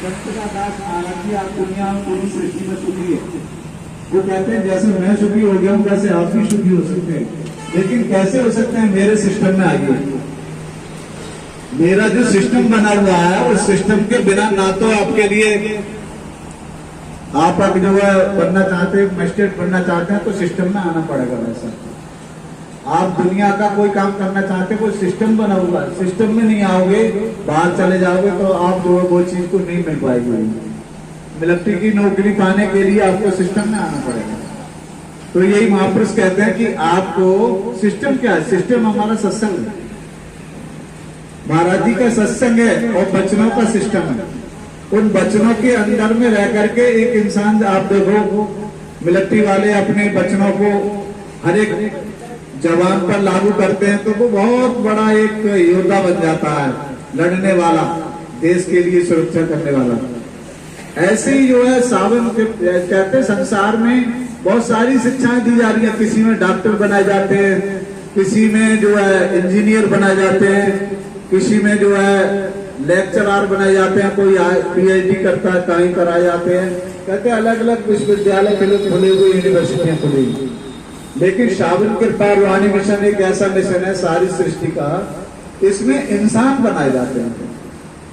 दास हालांकि आप दुनिया में पूरी सृष्टि में सुखी है। वो कहते हैं जैसे मैं सुखी हो गया हूं वैसे आप भी सुखी हो सकते हैं, लेकिन कैसे हो सकते हैं? मेरे सिस्टम में आइए। मेरा जो सिस्टम बना हुआ है उस सिस्टम के बिना ना तो आपके लिए आप जो है बनना चाहते हैं, मजिस्ट्रेट बनना चाहते हैं तो सिस्टम में आना पड़ेगा। वैसा आप दुनिया का कोई काम करना चाहते हैं, कोई सिस्टम बना हुआ है, सिस्टम में नहीं आओगे, बाहर चले जाओगे तो आप जो है वो चीज को नहीं मिल पाएगी। मिलिट्री की नौकरी पाने के लिए आपको सिस्टम में आना पड़ेगा। तो यही महापुरुष कहते हैं कि आपको सिस्टम क्या है? सिस्टम हमारा सत्संग है, महाराज जी का सत्संग है और वचनों का सिस्टम है। उन वचनों के अंदर में रह करके एक इंसान, आप देखो मिलिट्री वाले अपने वचनों को हर एक जवान पर लागू करते हैं तो वो बहुत बड़ा एक योद्धा बन जाता है, लड़ने वाला, देश के लिए सुरक्षा करने वाला। ऐसे ही जो है सावन कहते संसार में बहुत सारी शिक्षाएं दी जा रही है। किसी में डॉक्टर बनाए जाते हैं, किसी में जो है इंजीनियर बनाए जाते हैं, किसी में जो है लेक्चरर बनाए जाते हैं, कोई पीएचडी करता है, कहीं कराए जाते हैं। कहते हैं अलग अलग विश्वविद्यालय खुले हुए, यूनिवर्सिटियां खुली। लेकिन सावन कृपा रूहानी मिशन एक ऐसा मिशन है सारी सृष्टि का, इसमें इंसान बनाए जाते हैं।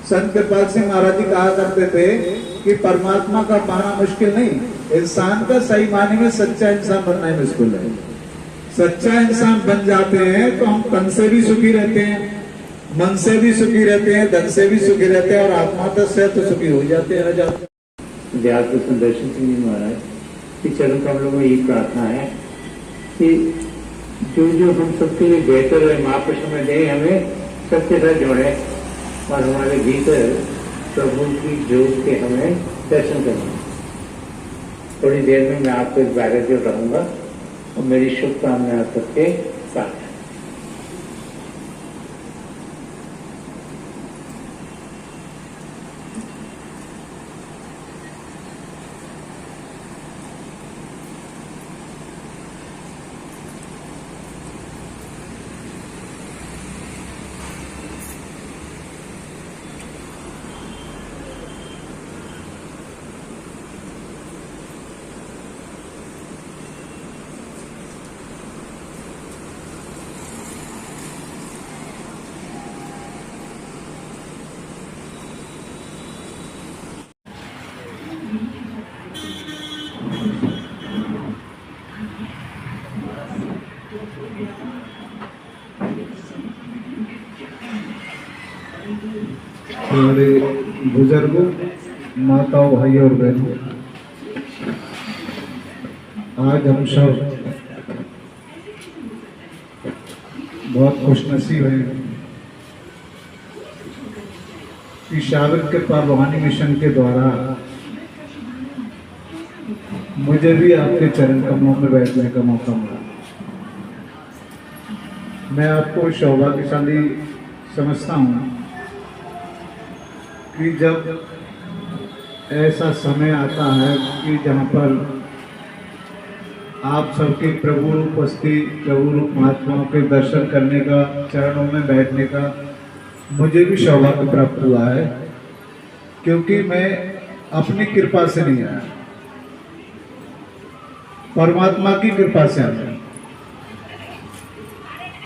संत कृपाल सिंह महाराज जी कहा करते थे कि परमात्मा का पाना मुश्किल नहीं, इंसान का सही मायने में सच्चा इंसान बनना ही मुश्किल है। सच्चा इंसान बन जाते हैं तो हम तन से भी सुखी रहते हैं, मन से भी सुखी रहते हैं, धन से भी सुखी रहते हैं और आत्मा से तो सुखी हो जाते हैं। अध्यात्म सुदर्शन सिंह जी महाराज की चरण कमलों में यही प्रार्थना है कि जो जो हम सबके लिए बेहतर है महापुरुष में दे, हमें सबके साथ जोड़े और हमारे भीतर प्रभु की ज्योत के हमें दर्शन करना। थोड़ी देर में मैं आपको इस बारे में रहूंगा और मेरी शुभकामनाएं सबके साथ। हमारे बुजुर्गों, माताओं, भाइयों और बहनों, आज हम सब बहुत खुशनसीब हैं कि सावन कृपा रूहानी मिशन के द्वारा मुझे भी आपके चरण कमलों में बैठने का मौका मिला। मैं आपको सौभाग्यशाली समझता हूँ कि जब ऐसा समय आता है कि जहाँ पर आप सबके प्रभु रूप उपस्थित, प्रभु रूप महात्माओं के दर्शन करने का, चरणों में बैठने का मुझे भी सौभाग्य प्राप्त हुआ है, क्योंकि मैं अपनी कृपा से नहीं आया, परमात्मा की कृपा से आया।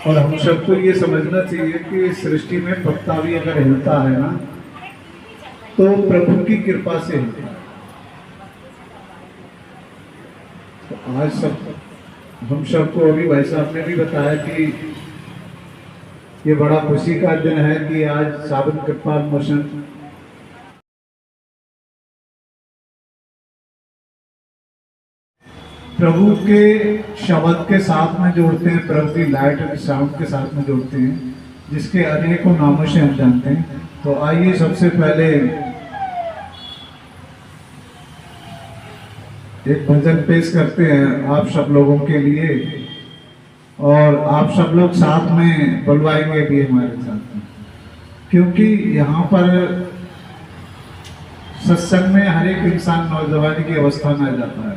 और हम सबको ये समझना चाहिए कि सृष्टि में पत्ता भी अगर हिलता है ना तो प्रभु की कृपा से हिलता है। तो आज सब हम सबको, अभी भाई साहब ने भी बताया कि ये बड़ा खुशी का दिन है कि आज सावन कृपा मिशन प्रभु के शब्द के साथ में जोड़ते हैं, प्रभु की लाइट के साउंड के साथ में जोड़ते हैं, जिसके अनेकों नामों से हम जानते हैं। तो आइए सबसे पहले एक भजन पेश करते हैं आप सब लोगों के लिए, और आप सब लोग साथ में बुलवाएंगे भी हमारे साथ में, क्योंकि यहाँ पर सत्संग में हर एक इंसान नौजवानी की अवस्था में आ जाता है,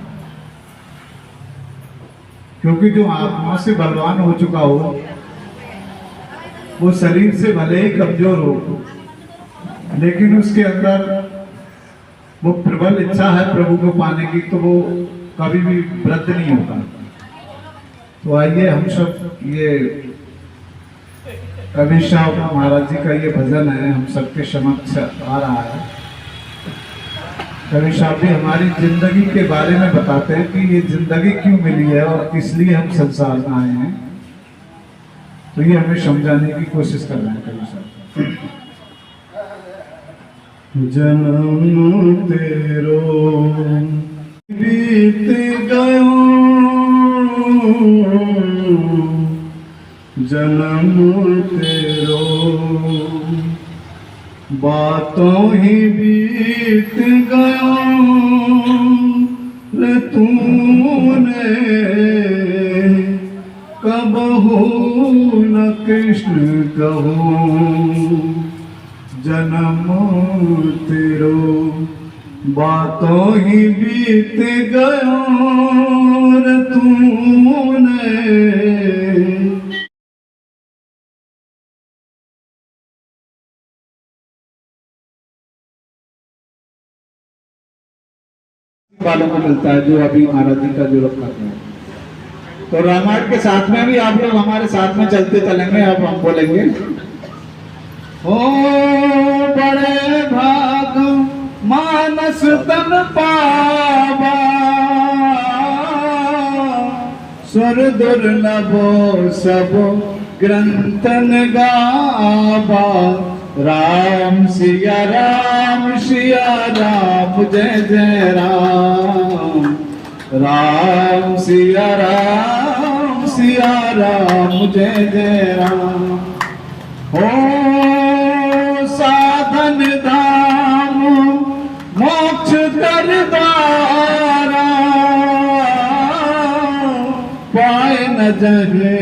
क्योंकि जो आत्मा से बलवान हो चुका हो वो शरीर से भले ही कमजोर हो, लेकिन उसके अंदर वो प्रबल इच्छा है प्रभु को पाने की, तो वो कभी भी वृद्ध नहीं होता। तो आइए हम सब, ये कबीर साहब महाराज जी का ये भजन है, हम सबके समक्ष आ रहा है। कबीर साहब भी हमारी जिंदगी के बारे में बताते हैं कि ये जिंदगी क्यों मिली है और किस लिए हम संसार में आए हैं। तो ये हमें समझाने की कोशिश कर रहे हैं कबीर साहब। जन्म तेरो बीत गयो, जन्म तेरो बातों ही बीत गयो रे तूने, कबहू न कृष्ण कहूँ जन्म तेरो बातों ही बीत गयो रे तूने। वालों को मिलता है जो अभी महाराज जी का जो रखा है। तो रामायण के साथ में भी आप लोग हमारे साथ में चलते चलेंगे। अब हम बोलेंगे, ओ बड़े भाग मानस तन पावा, सुर दुर्लभो सब ग्रंथन गावा, राम सिया राम जय जय राम, राम सिया राम जय जय राम। हो साधन धाम मोक्ष कर द्वारा, पाए न जहे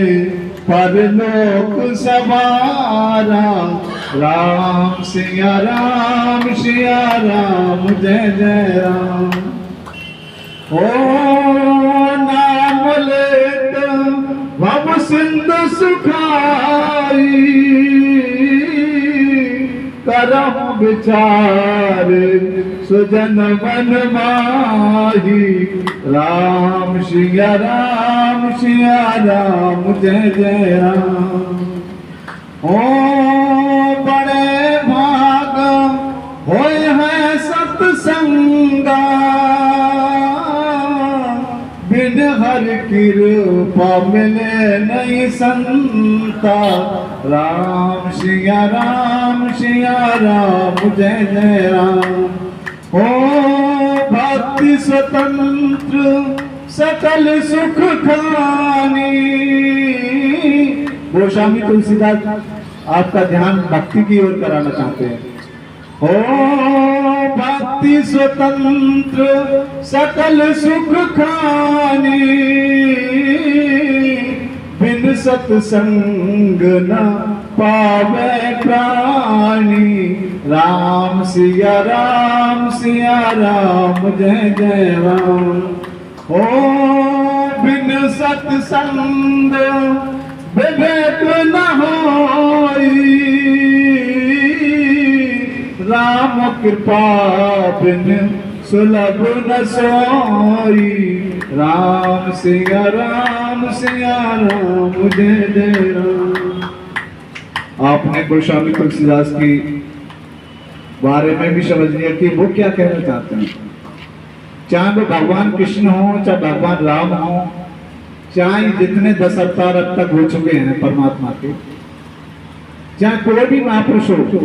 परलोक सवारा, राम सिया राम जय जय राम। ओ नाम लेत भव सिंधु सुखाई, करम विचार सुजन मन माही, राम सिया राम जय जय राम। ओ बड़े भाग होय है सत्संगा, बिन हर कृपा मिले नहीं संता, राम सिया राम जय जय राम। ओ भक्ति स्वतंत्र सकल सुख खानी, गोस्वामी तुलसीदास आपका ध्यान भक्ति की ओर कराना चाहते हैं। ओ भक्ति स्वतंत्र सकल सुख खानी, बिन सत्संग न पावे प्राणी, राम सिया राम जय जय राम। ओ बिन सत्संग विवेक न होई, राम कृपा बिन सुलभ न सोई, राम सिया राम जय जय राम। आपने गोस्वामी तुलसीदास की बारे में भी समझ लिया कि वो क्या कहना चाहते हैं। चाहे वो भगवान कृष्ण हो, चाहे भगवान राम हो, चाहे जितने 10 अवतार अब तक हो चुके हैं परमात्मा के, चाहे कोई भी महापुरुष हो,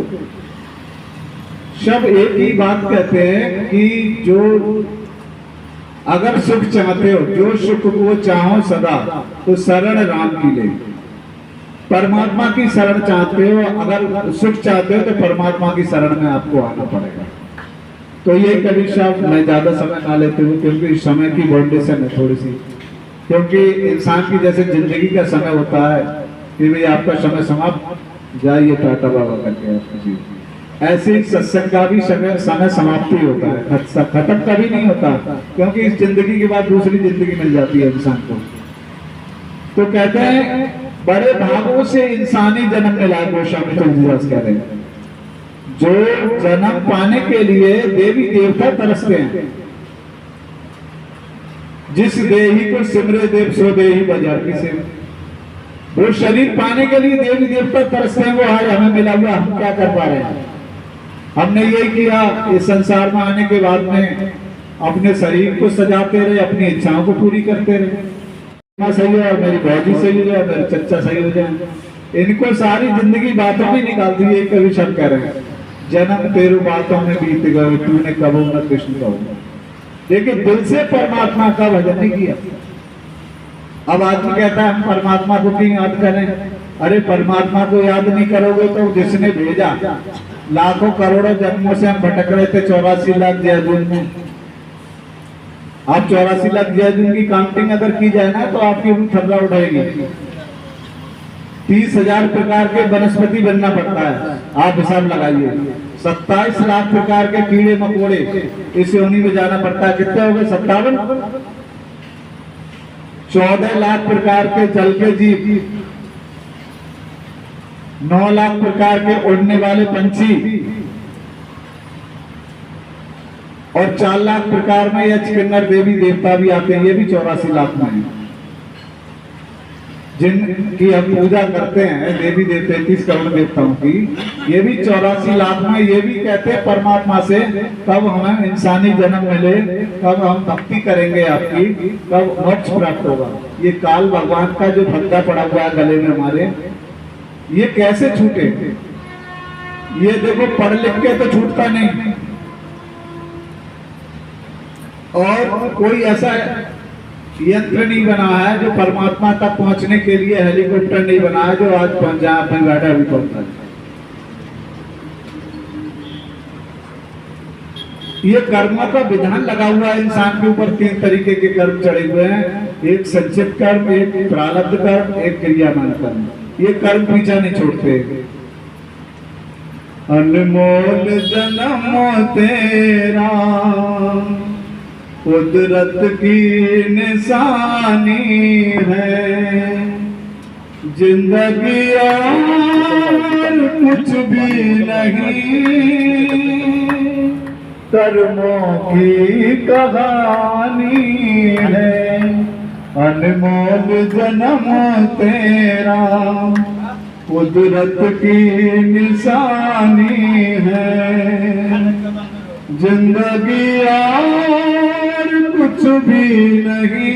सब एक ही बात कहते हैं कि जो अगर सुख चाहते हो, जो सुख को चाहो सदा, तो शरण राम की ले। परमात्मा की शरण चाहते हो, अगर सुख चाहते हो तो परमात्मा की शरण में आपको आना पड़ेगा। तो ये कबीर साहब, मैं ज्यादा समय ना लेते हुए, क्योंकि समय की बाउंडेशन है थोड़ी सी, क्योंकि इंसान की जैसे जिंदगी का समय होता है कि भाई आपका समय समाप्त, जाइए टाटा बाबा करके, ऐसे सत्संग का भी समय समाप्ति होता है, खत्म कभी नहीं होता, क्योंकि इस जिंदगी के बाद दूसरी जिंदगी मिल जाती है इंसान को। तो कहते हैं बड़े भागों से इंसानी जन्म मिला, गोस्वामी तुलसीदास कह रहे हैं। जो जन्म पाने के लिए देवी देवता तरसते हैं। जिस देही को सिमरे देव सो देही बाजार की सेव, वो शरीर पाने के लिए देवी देवता तरसते हैं। वो आज हमें मिला हुआ, हम क्या कर पा रहे हैं? हमने यही किया, इस संसार में आने के बाद में अपने शरीर को सजाते रहे, अपनी इच्छाओं को पूरी करते रहे। मैं सही है, मेरी भौजी सही हो जाए, मेरे चच्चा सही हो जाए, इनको सारी जिंदगी बातों में निकाल दी। एक कवि शब्द कह रहे हैं, जन्म तेरू बातों में बीत गए, तूने कबो न कृष्ण कहो। लेकिन दिल से परमात्मा का भजन नहीं किया। अब आदमी कहता है हम परमात्मा को क्यों याद करें? अरे परमात्मा को याद नहीं करोगे तो जिसने भेजा, लाखों करोड़ों जन्मों से हम भटक रहे थे 84 लाख जयजुन में। आप 84 लाख जयजुन की काउंटिंग अगर की जाए ना तो आपकी उम्र थर्रा उठाएगी। 30,000 प्रकार के वनस्पति बनना पड़ता है, आप हिसाब लगाइए। 27 लाख प्रकार के कीड़े मकोड़े इस योनि में जाना पड़ता है। कितने हो गए? 57। 14 लाख प्रकार के जल के जीव, 9 लाख प्रकार के उड़ने वाले पंछी और 4 लाख प्रकार में यक्ष किन्नर देवी देवता भी आते हैं। ये भी 84 लाख में है, जिनकी हम पूजा करते हैं देवी देवता 33 करोड़ देवताओं की। ये भी 84 लाख में। ये भी कहते हैं परमात्मा से कब हमें इंसानी जन्म मिले, कब हम भक्ति करेंगे आपकी, कब मोक्ष प्राप्त होगा। ये काल भगवान का जो फंदा पड़ा हुआ है गले में हमारे, ये कैसे छूटे? ये देखो पढ़ लिख के तो छूटता नहीं, और कोई ऐसा यंत्र नहीं बना है जो परमात्मा तक पहुंचने के लिए, हेलीकॉप्टर नहीं बना है जो आज पहुंच जाए अपने बैठा भी पहुंचता है। ये कर्म का विधान लगा हुआ है इंसान के ऊपर। 3 तरीके के कर्म चढ़े हुए हैं, एक संचित कर्म, एक प्रारब्ध कर्म, एक क्रियामान कर्म। ये कर्म पीछा नहीं छोड़ते। अनमोल जन्म तेरा कुदरत की निशानी है, जिंदगी और कुछ भी नहीं, कर्मों की कहानी है। अनमोल जन्म तेरा कुदरत की निशानी है, जिंदगी और कुछ भी नहीं,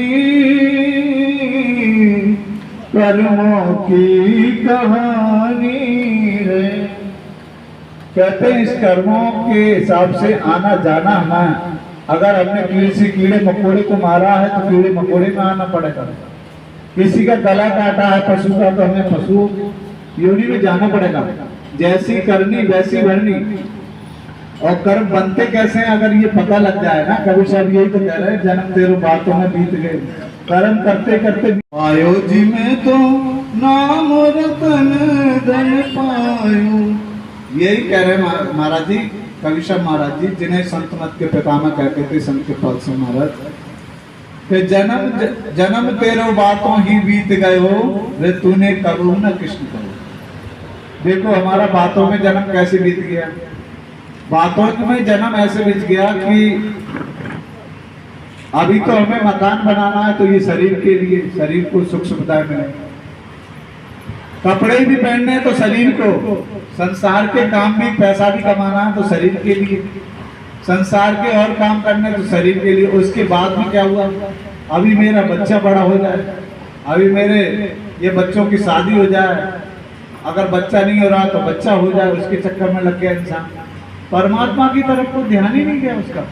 कर्मों की कहानी है। कहते हैं इस कर्मों के हिसाब से आना जाना हमें। अगर हमने किसी कीड़े मकोड़े को मारा है तो कीड़े मकोड़े में आना पड़ेगा। किसी का गला काटा है पशु का तो हमें पशु योनि में जाना पड़ेगा। जैसी करनी वैसी भरनी। और कर्म बनते कैसे हैं अगर ये पता लग जाए ना, कभी साहब यही तो कह रहे हैं, जन्म तेरे बातों में बीत गए, कर्म करते करते आयो जी में तो नाम रतन धन पायो। यही कह रहे हैं महाराज जी, कवि साहब महाराज जी, जिन्हें संत मत के पितामह कहते थे, संत के पद से महाराज, कि जन्म तेरो बातों ही बीत गए हो, रे तूने कबू न कृष्ण कहो। देखो हमारा बातों में जन्म कैसे बीत गया। बातों में जन्म ऐसे बीत गया कि अभी तो हमें मकान बनाना है तो ये शरीर के लिए, शरीर को सुख सुविधाएं मिले, कपड़े भी पहनने हैं तो शरीर को, संसार के काम भी, पैसा भी कमाना है तो शरीर के लिए, संसार के और काम करने तो शरीर के लिए। उसके बाद में क्या हुआ, अभी मेरा बच्चा बड़ा हो जाए, अभी मेरे ये बच्चों की शादी हो जाए, अगर बच्चा नहीं हो रहा तो बच्चा हो जाए, उसके चक्कर में लग गया इंसान। परमात्मा की तरफ को ध्यान ही नहीं गया उसका।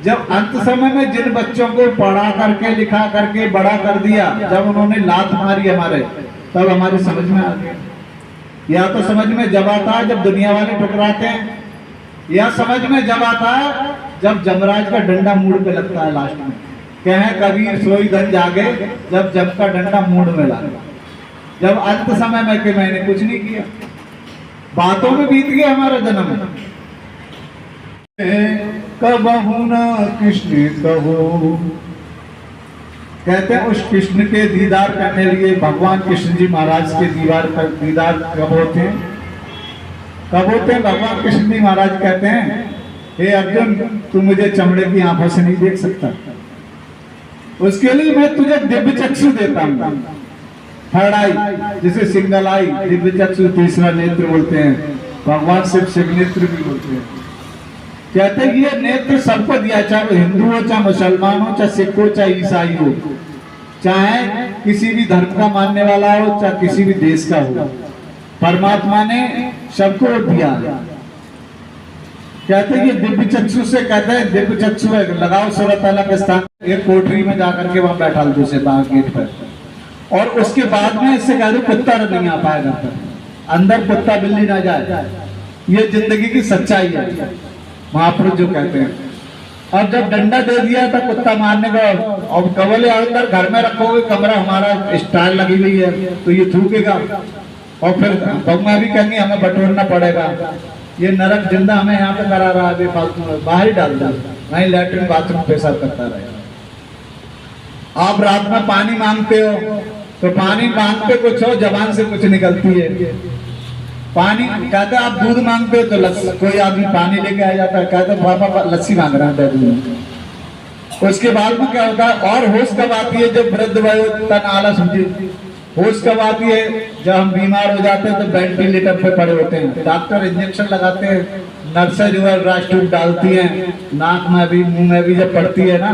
जब अंत समय में जिन बच्चों को पढ़ा करके लिखा करके बड़ा कर दिया, जब उन्होंने लात मारी हमारे, तब हमारी समझ में आ गया। या तो समझ में जब आता है जब दुनिया वाले ठुकराते हैं, या समझ में जब आता है जब जमराज का डंडा मूड पे लगता है लास्ट में। कहे कबीर सोई धन जागे, जब जब का डंडा मूड में लगा, जब अंत समय में कि मैंने कुछ नहीं किया। बातों में बीत गया हमारा जन्म। कबहु न कृष्ण कहो, कहते हैं उस कृष्ण के दीदार करने लिए भगवान कृष्ण जी महाराज के दीदार कब होते हैं, तब होते हैं भगवान कृष्ण जी महाराज कहते हैं, हे अर्जुन तू मुझे चमड़े की आंखों से नहीं देख सकता, उसके लिए मैं तुझे दिव्य चक्षु देता हूँ, थर्ड आई जिसे सिंगल आई, दिव्य चक्षु तीसरा नेत्र बोलते हैं, भगवान शिव शिव नेत्र भी बोलते हैं। कहते हैं कि ये नेत्र सबको दिया, चाहे वो हिंदू हो, चाहे मुसलमान हो, चाहे सिख हो, चाहे ईसाई हो, चाहे किसी भी धर्म का मानने वाला हो, चाहे किसी भी देश का हो, परमात्मा ने सबको दिया है। कहते हैं कि दिव्य चक्षु से, कहते हैं दिव्य चक्षु लगाओ सूरत अल्लाह के स्थान, एक कोठरी में जाकर के वहां बैठा लो से बाहर गेट पर, और उसके बाद में इससे कह दो कुत्ता नहीं आ पाएगा, अंदर कुत्ता बिल्ली ना जाए। ये जिंदगी की सच्चाई है, महापुरुष जो कहते हैं। अब जब डंडा दे दिया था कुत्ता मारने का, और कवले अंदर घर में रखोगे, कमरा हमारा स्टाइल लगी हुई है तो ये थूकेगा, और फिर भगवान भी कहेंगे हमें बटोरना पड़ेगा, ये नरक जिंदा हमें यहाँ पे करा रहा है, बेफालतू में बाहर ही डाल दो, वहीं लैट्रिन बाथरूम पेशाब करता रहेगा। आप रात में पानी मांगते हो तो पानी मांगते कुछ हो, जबान से कुछ निकलती है। पानी कहते आप दूध मांगते हो तो कोई आदमी पानी लेके आ जाता है, कहते पापा लस्सी मांग रहा है दूध। उसके बाद में क्या होता है, और होश कब आती है, जब वृद्ध वयो तन आलस समझे, होश कब आती है, जब हम बीमार हो जाते हैं तो वेंटिलेटर पे पड़े होते हैं, डॉक्टर इंजेक्शन लगाते हैं, नर्सें जो है राश ट्यूब डालती हैं, नाक में भी मुंह में भी जब पड़ती है ना,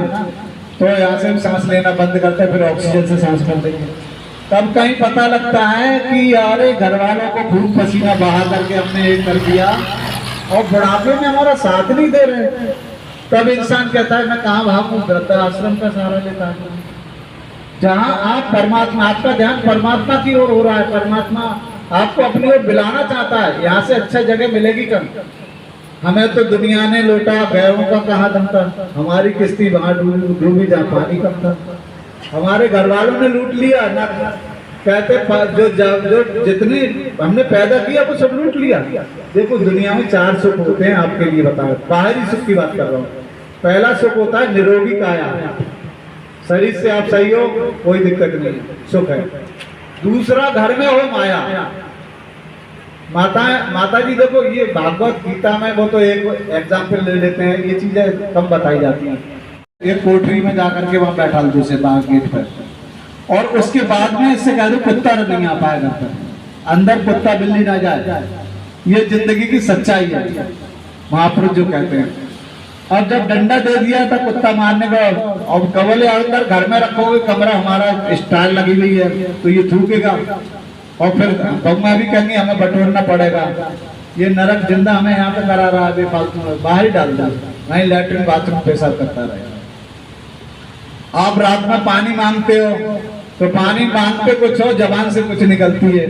तो यहाँ से भी सांस लेना बंद करते हैं, फिर ऑक्सीजन से सांस कर देंगे। तब कहीं पता लगता है कि यार घर वालों को खूब पसीना बहा करके हमने ये कर दिया, और बुढ़ापे में हमारा साथ नहीं दे रहे। तब इंसान कहता है मैं कहाँ भागूं, वृद्धाश्रम का सहारा लेता है, जहाँ आप परमात्मा, आपका ध्यान परमात्मा की ओर हो रहा है, परमात्मा आपको अपनी ओर बुलाना चाहता है। यहाँ से अच्छा जगह मिलेगी कम, हमें तो दुनिया ने लौटा, गैरों का कहा दम था, हमारी किस्ती वहां डूबी जहाँ पानी कम था, हमारे घर वालों ने लूट लिया ना, कहते जो जितने हमने पैदा किया वो सब लूट लिया। देखो दुनिया में 4 सुख होते हैं, आपके लिए बताओ, बाहरी सुख की बात कर रहा हूँ। पहला सुख होता है निरोगी काया, शरीर से आप सही हो, कोई दिक्कत नहीं, सुख है। दूसरा घर में हो माया, माता जी देखो ये भागवत गीता में वो तो एक एग्जाम्पल ले लेते हैं, ये चीजें कम बताई जाती हैं। एक कोठरी में जाकर के वहां बैठा लो से बाहर गेट पर, और उसके बाद में इससे कह दो कुत्ता नहीं आ पाएगा, अंदर कुत्ता बिल्ली ना जाए। ये जिंदगी की सच्चाई है, महापुरुष जो कहते हैं। अब जब डंडा दे दिया था कुत्ता मारने का, और कवले अंदर घर में रखोगे, कमरा हमारा स्टाइल लगी हुई है तो ये थूकेगा, और फिर भगवान भी कहेंगे हमें बटोरना पड़ेगा, ये नरक जिंदा हमें यहाँ पे करा रहा है, बेफालतू में बाहर ही डाल दो, वहीं लैट्रिन बाथरूम पेशाब करता रहेगा। आप रात में पानी मांगते हो तो पानी मांगते कुछ हो, जबान से कुछ निकलती है।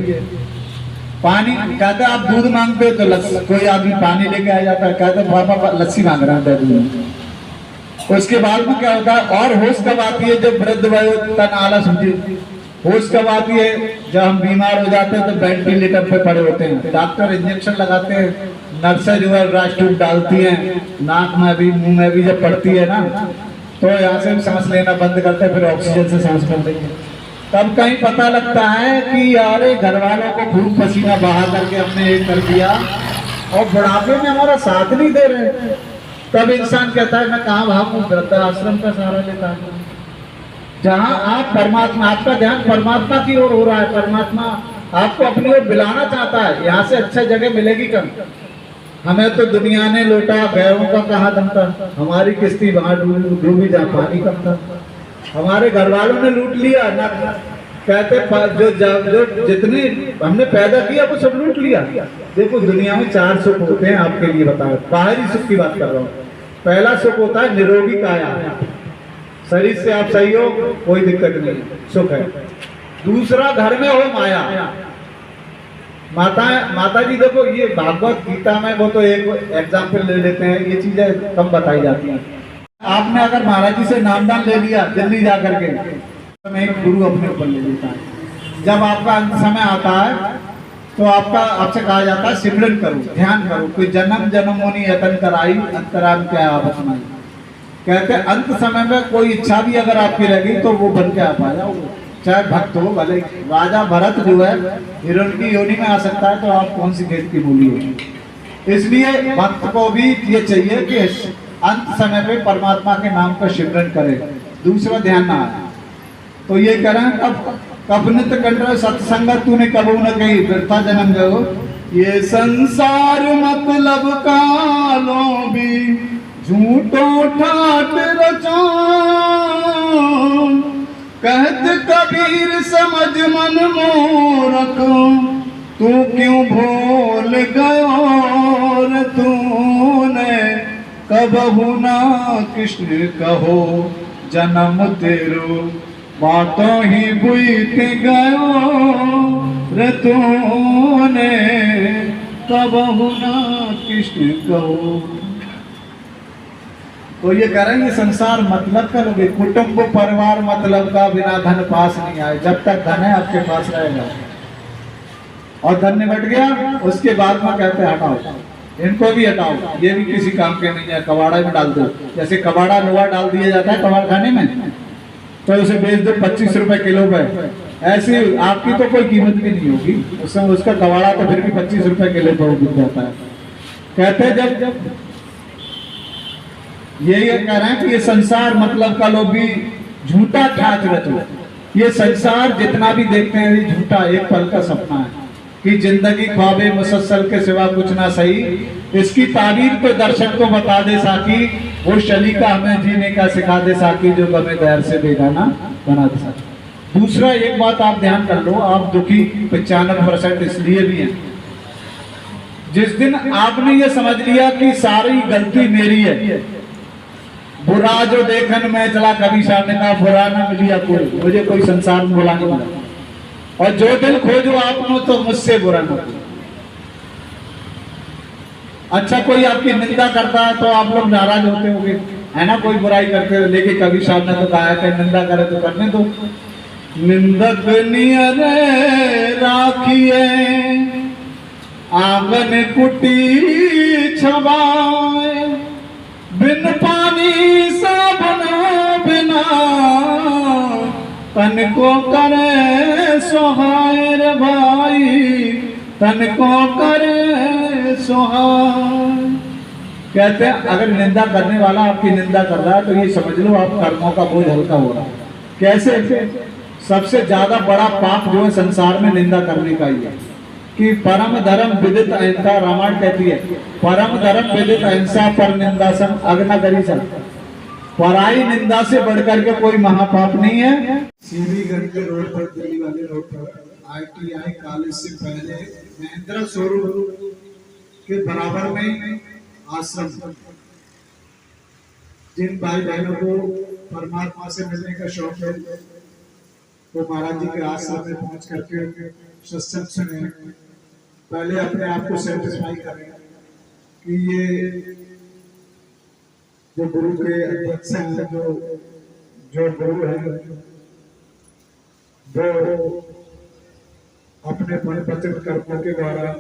पानी कहते आप दूध मांगते हो तो कोई आदमी पानी लेके आ जाता है, कहते पापा लस्सी मांग रहा है दूध। उसके बाद में क्या होता है, और होश कब आती है, जब वृद्ध वयो तन आलस समझे, होश कब आती है, जब हम बीमार हो जाते हैं तो वेंटिलेटर पे पड़े होते हैं, डॉक्टर इंजेक्शन लगाते हैं, नर्सें जो है राश ट्यूब डालती हैं, नाक में भी मुंह में भी जब पड़ती है ना, तो यहाँ से भी सांस लेना बंद करते हैं, फिर ऑक्सीजन से सांस कर देंगे। तब कहीं पता लगता है कि यार घर वालों को खूब पसीना बहा करके हमने ये कर दिया, और बुढ़ापे में हमारा साथ नहीं दे रहे। तब इंसान कहता है मैं कहाँ भागूं, वृद्धाश्रम का सहारा लेता है, जहाँ आप परमात्मा, आपका ध्यान परमात्मा की ओर हो रहा है, परमात्मा आपको अपनी ओर बुलाना चाहता है। यहाँ से अच्छा जगह मिलेगी कम, हमें तो दुनिया ने लौटा, गैरों का कहा दम था, हमारी किस्ती वहां डूबी जहाँ पानी कम था, हमारे घर वालों ने लूट लिया ना, कहते जो जितने हमने पैदा किया वो सब लूट लिया। देखो दुनिया में 4 सुख होते हैं, आपके लिए बताओ, बाहरी सुख की बात कर रहा हूँ। पहला सुख होता है निरोगी काया, शरीर से आप सही हो, कोई दिक्कत नहीं, सुख है। दूसरा घर में हो माया, माता जी देखो ये भागवत गीता में वो तो एक एग्जाम्पल ले लेते हैं, ये चीजें कम बताई जाती हैं। आपने अगर महाराज जी से नामदान ले लिया दिल्ली जाकर के, तो मैं एक गुरु अपने ऊपर ले लेता है। जब आपका अंत समय आता है तो आपसे कहा जाता है सिमरन करो, ध्यान करो, कोई जन्म जन्मोनि यतन कराई, अंतराम क्या आपस में। कहते अंत समय में कोई इच्छा भी अगर आपकी रहेगी तो वो बन के आप आ जाओगे, चाहे भक्त हो, भले राजा भरत जो है हिरण की योनि में आ सकता है, तो आप कौन सी खेत की मूली होगी। इसलिए भक्त को भी ये चाहिए कि अंत समय पे परमात्मा के नाम का सिमरन करे, दूसरा ध्यान ना आए। तो ये करें कब नित कंठ सत्संगत तूने कबू न कही वृथा जन्म गयो, ये संसार मतलब कालो भी झूठो ठाट रचो, कहत कबीर समझ मन मोरख, तू क्यों भूल गयो रे तूने कबहू ना कृष्ण कहो, जन्म तेरो बातों ही बीत गयो रे तूने कबहू ना कृष्ण कहो। तो ये करेंगे संसार मतलब का लोगे, कुटुंब परिवार मतलब का, बिना धन पास नहीं आए। जब तक धन है आपके पास रहेगा और धन निबट गया उसके बाद में कहते हैं हटाओ, इनको भी हटाओ, ये भी किसी काम के नहीं है, कबाड़ा में डाल दो। जैसे कबाड़ा लोहा डाल दिया जाता है कबाड़ खाने में, तो उसे बेच दो 25 रुपए किलो पे, ऐसी आपकी तो कोई कीमत भी नहीं होगी उसमें, उसका कबाड़ा तो फिर भी 25 रुपए किलो पे बिक जाता है। कहते हैं जब ये कह रहे हैं कि ये संसार मतलब का लोग भी झूठा ठाच रचो, ये संसार जितना भी देखते हैं ये झूठा, एक पल का सपना है कि जिंदगी ख्वाबे मुसलसल के सिवा कुछ ना सही। इसकी तारीफ तो दर्शक को बता दे साकी, वो शलीका हमें जीने का सिखा दे साकी, जो गमे दहर से बेगाना बना दे साकी। दूसरा एक बात आप ध्यान कर लो, आप दुखी 95% इसलिए भी हैं, जिस दिन आपने ये समझ लिया कि सारी गलती मेरी है, बुरा जो देखन में चला, कभी सामने का बुरा ना मिलिया कोई, मुझे कोई संसार में बुरा नहीं मिला, और जो दिल खोजो आपने तो मुझसे बुरा ना। अच्छा कोई आपकी निंदा करता है तो आप लोग नाराज होते होंगे, है ना, कोई बुराई करते हो, लेकिन कभी सामने तो कहा है निंदा करे तो करने दो। निंदक नियरे राखिए आंगन कुटी छवाए, बिन पानी साबन बिना तन को करे सोहाय रे भाई, तन को करे सोहाय। कहते हैं अगर निंदा करने वाला आपकी निंदा कर रहा है तो ये समझ लो आप कर्मों का बोझ हल्का हो रहा है। कैसे? सबसे ज्यादा बड़ा पाप जो है संसार में निंदा करने का ही है, कि परम धर्म विदित अहिंसा, रामायण कहती है परम धर्म विदित अहिंसा पर निंदा सम अग्नगरी सन। पराई निंदा से बढ़कर के कोई महापाप नहीं है। सीबीगंज के रोड पर, दिल्ली वाले रोड पर ITI कॉलेज से पहले महिंद्रा शोरूम के बराबर में आश्रम, जिन भाई बहनों को परमात्मा से मिलने का शौक है वो महाराज जी के आश्रम में पहुंच करके सत्संग सुने, पहले अपने आप को सेटिस्फाई करें कि ये जो गुरु के अध्यक्ष हैं, जो गुरु है वो अपने मन पतित कर्मों के द्वारा